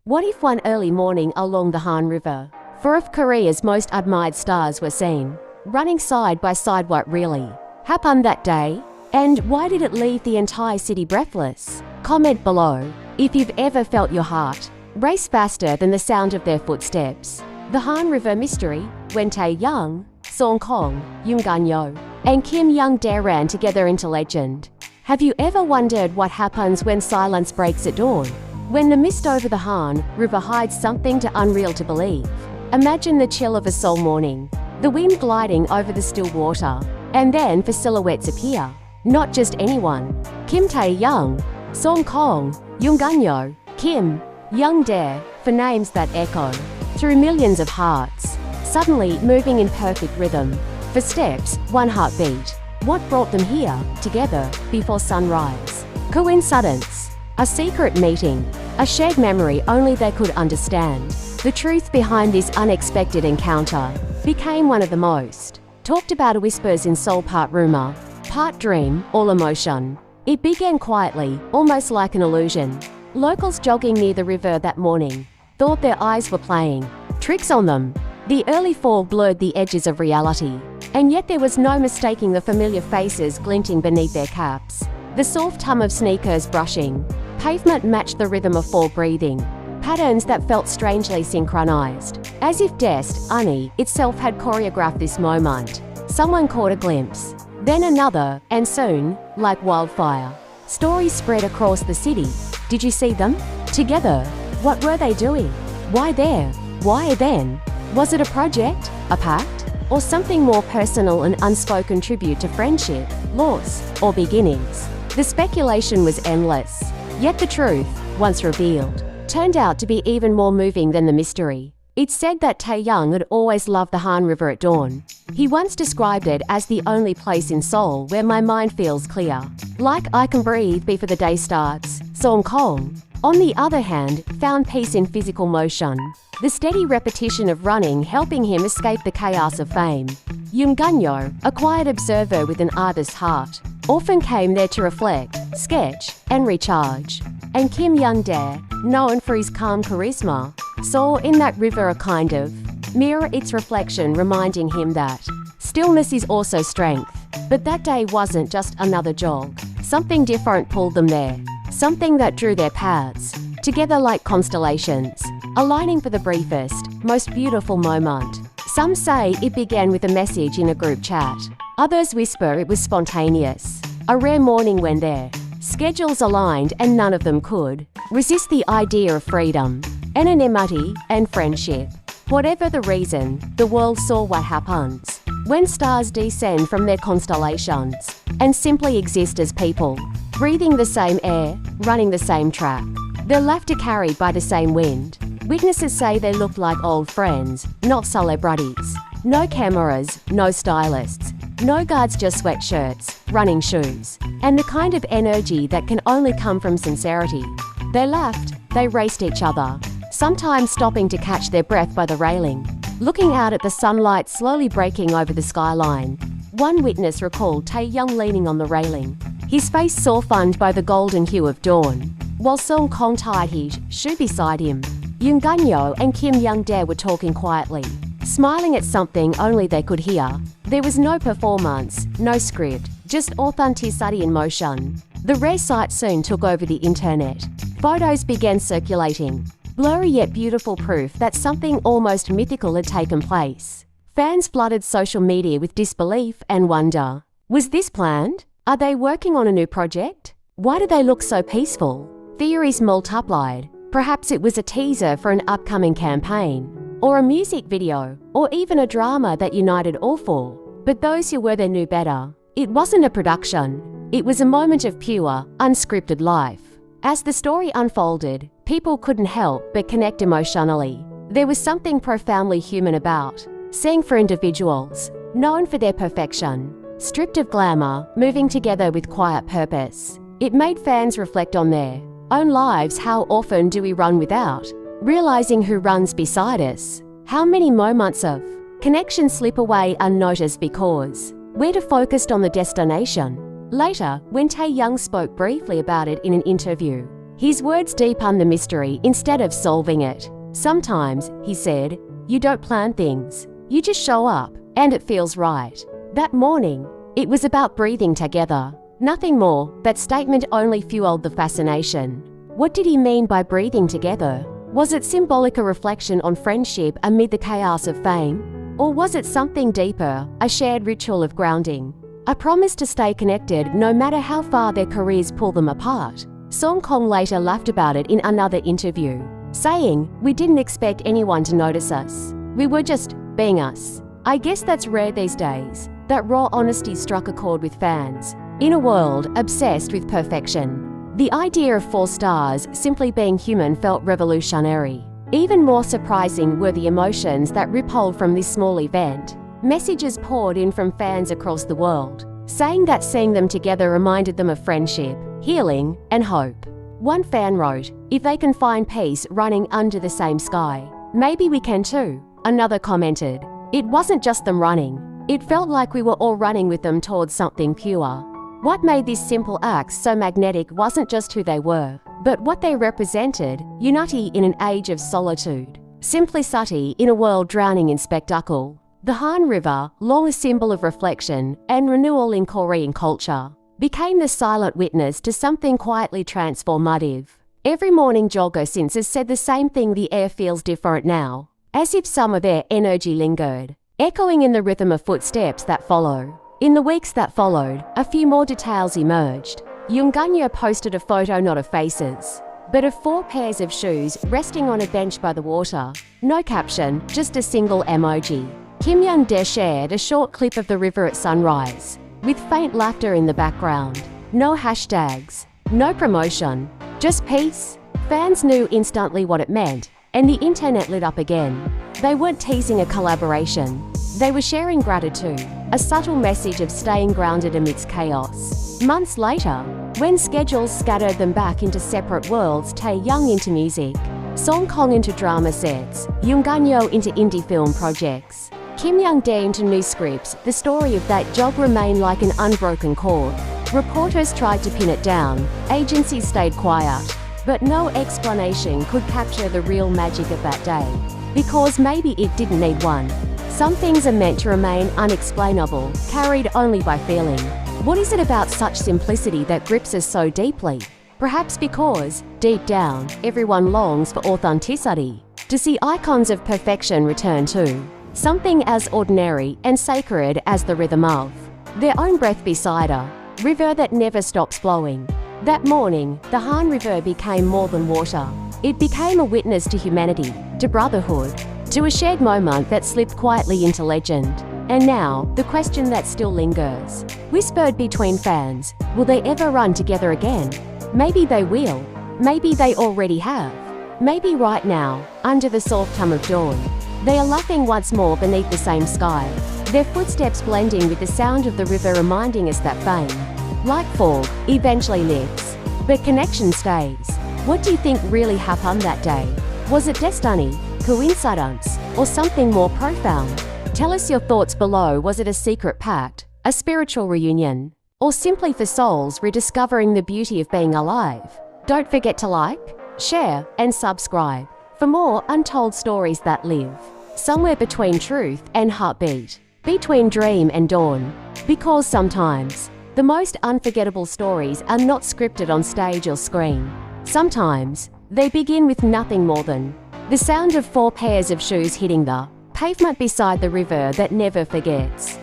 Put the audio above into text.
What if one early morning along the Han River, four of Korea's most admired stars were seen, running side by side? What really happened that day? And why did it leave the entire city breathless? Comment below if you've ever felt your heart race faster than the sound of their footsteps. The Han River Mystery, when Taehyung, Jungkook, Jungkook, and Kim Young-dae ran together into legend. Have you ever wondered what happens when silence breaks at dawn? When the mist over the Han River hides something too unreal to believe. Imagine the chill of a Seoul morning, the wind gliding over the still water, and then for silhouettes appear. Not just anyone. Kimtaehyung, Jungkook, Jungkook, Kim Young-dae, for names that echo through millions of hearts, suddenly moving in perfect rhythm. For steps, one heartbeat. What brought them here, together, before sunrise? Coincidence? A secret meeting? A shared memory only they could understand? The truth behind this unexpected encounter became one of the most talked about whispers in Seoul, part rumor, part dream, all emotion. It began quietly, almost like an illusion. Locals jogging near the river that morning thought their eyes were playing tricks on them. The early fall blurred the edges of reality, and yet there was no mistaking the familiar faces glinting beneath their caps. The soft hum of sneakers brushing pavement matched the rhythm of fall breathing, patterns that felt strangely synchronized, as if destiny itself had choreographed this moment. Someone caught a glimpse, then another, and soon, like wildfire, stories spread across the city. Did you see them? Together? What were they doing? Why there? Why then? Was it a project? A pact? Or something more personal, an unspoken tribute to friendship, loss, or beginnings? The speculation was endless. Yet the truth, once revealed, turned out to be even more moving than the mystery. It's said that Taehyung had always loved the Han River at dawn. He once described it as the only place in Seoul where my mind feels clear, like I can breathe before the day starts. Jungkook, on the other hand, found peace in physical motion, the steady repetition of running helping him escape the chaos of fame. Jungkook, a quiet observer with an artist's heart, often came there to reflect, sketch, and recharge. And Kim Young-dae, known for his calm charisma, saw in that river a kind of mirror, its reflection reminding him that stillness is also strength. But that day wasn't just another jog. Something different pulled them there, something that drew their paths together like constellations, aligning for the briefest, most beautiful moment. Some say it began with a message in a group chat. Others whisper it was spontaneous, a rare morning when their schedules aligned and none of them could resist the idea of freedom, anonymity, and friendship. Whatever the reason, the world saw what happens when stars descend from their constellations and simply exist as people, breathing the same air, running the same track, their laughter carried by the same wind. Witnesses say they looked like old friends, not celebrities. No cameras, no stylists, no guards, just sweatshirts, running shoes, and the kind of energy that can only come from sincerity. They laughed, they raced each other, sometimes stopping to catch their breath by the railing, looking out at the sunlight slowly breaking over the skyline. One witness recalled Taehyung leaning on the railing, his face softened by the golden hue of dawn, while Jungkook tied his shoe beside him. Jungkook and Kim Young-dae were talking quietly, smiling at something only they could hear. There was no performance, no script, just authenticity in motion. The rare sight soon took over the internet. Photos began circulating, blurry yet beautiful proof that something almost mythical had taken place. Fans flooded social media with disbelief and wonder. Was this planned? Are they working on a new project? Why do they look so peaceful? Theories multiplied. Perhaps it was a teaser for an upcoming campaign, or a music video, or even a drama that united all four. But those who were there knew better. It wasn't a production. It was a moment of pure, unscripted life. As the story unfolded, people couldn't help but connect emotionally. There was something profoundly human about seeing four individuals, known for their perfection, stripped of glamour, moving together with quiet purpose. It made fans reflect on their own lives. How often do we run without realizing who runs beside us? How many moments of connection slip away unnoticed because we're too focused on the destination? Later, when Taehyung spoke briefly about it in an interview, His words deepen the mystery instead of solving it. Sometimes, he said, you don't plan things. You just show up, and it feels right. That morning, it was about breathing together. Nothing more. That statement only fueled the fascination. What did he mean by breathing together? Was it symbolic, a reflection on friendship amid the chaos of fame? Or was it something deeper, a shared ritual of grounding? A promise to stay connected no matter how far their careers pull them apart? Song Kong later laughed about it in another interview, saying, "We didn't expect anyone to notice us. We were just being us." I guess that's rare these days. That raw honesty struck a chord with fans. In a world obsessed with perfection, the idea of 4 stars simply being human felt revolutionary. Even more surprising were the emotions that rippled from this small event. Messages poured in from fans across the world, saying that seeing them together reminded them of friendship, healing, and hope. One fan wrote, "If they can find peace running under the same sky, maybe we can too." Another commented, "It wasn't just them running. It felt like we were all running with them towards something pure." What made this simple act so magnetic wasn't just who they were, but what they represented: unity in an age of solitude, simplicity in a world drowning in spectacle. The Han River, long a symbol of reflection and renewal in Korean culture, became the silent witness to something quietly transformative. Every morning jogger since has said the same thing: the air feels different now, as if some of their energy lingered, echoing in the rhythm of footsteps that follow. In the weeks that followed, a few more details emerged. Jungkook posted a photo not of faces, but of 4 pairs of shoes resting on a bench by the water. No caption, just a single emoji. Kimtaehyung shared a short clip of the river at sunrise, with faint laughter in the background. No hashtags, no promotion, just peace. Fans knew instantly what it meant, and the internet lit up again. They weren't teasing a collaboration. They were sharing gratitude, a subtle message of staying grounded amidst chaos. Months later, when schedules scattered them back into separate worlds, Taehyung into music, Song Kong into drama sets, Jungkook into indie film projects, Kimtaehyung into new scripts, the story of that job remained like an unbroken chord. Reporters tried to pin it down, agencies stayed quiet, but no explanation could capture the real magic of that day. Because maybe it didn't need one. Some things are meant to remain unexplainable, carried only by feeling. What is it about such simplicity that grips us so deeply? Perhaps because, deep down, everyone longs for authenticity, to see icons of perfection return to something as ordinary and sacred as the rhythm of their own breath beside a river that never stops flowing. That morning, the Han River became more than water. It became a witness to humanity, to brotherhood, to a shared moment that slipped quietly into legend. And now, the question that still lingers, whispered between fans: will they ever run together again? Maybe they will. Maybe they already have. Maybe right now, under the soft hum of dawn, they are laughing once more beneath the same sky, their footsteps blending with the sound of the river, reminding us that fame, like fog, eventually lifts, but connection stays. What do you think really happened that day? Was it destiny, coincidence, or something more profound? Tell us your thoughts below. Was it a secret pact, a spiritual reunion, or simply for souls rediscovering the beauty of being alive? Don't forget to like, share, and subscribe for more untold stories that live somewhere between truth and heartbeat, between dream and dawn. Because sometimes, the most unforgettable stories are not scripted on stage or screen. Sometimes, they begin with nothing more than the sound of 4 pairs of shoes hitting the pavement beside the river that never forgets.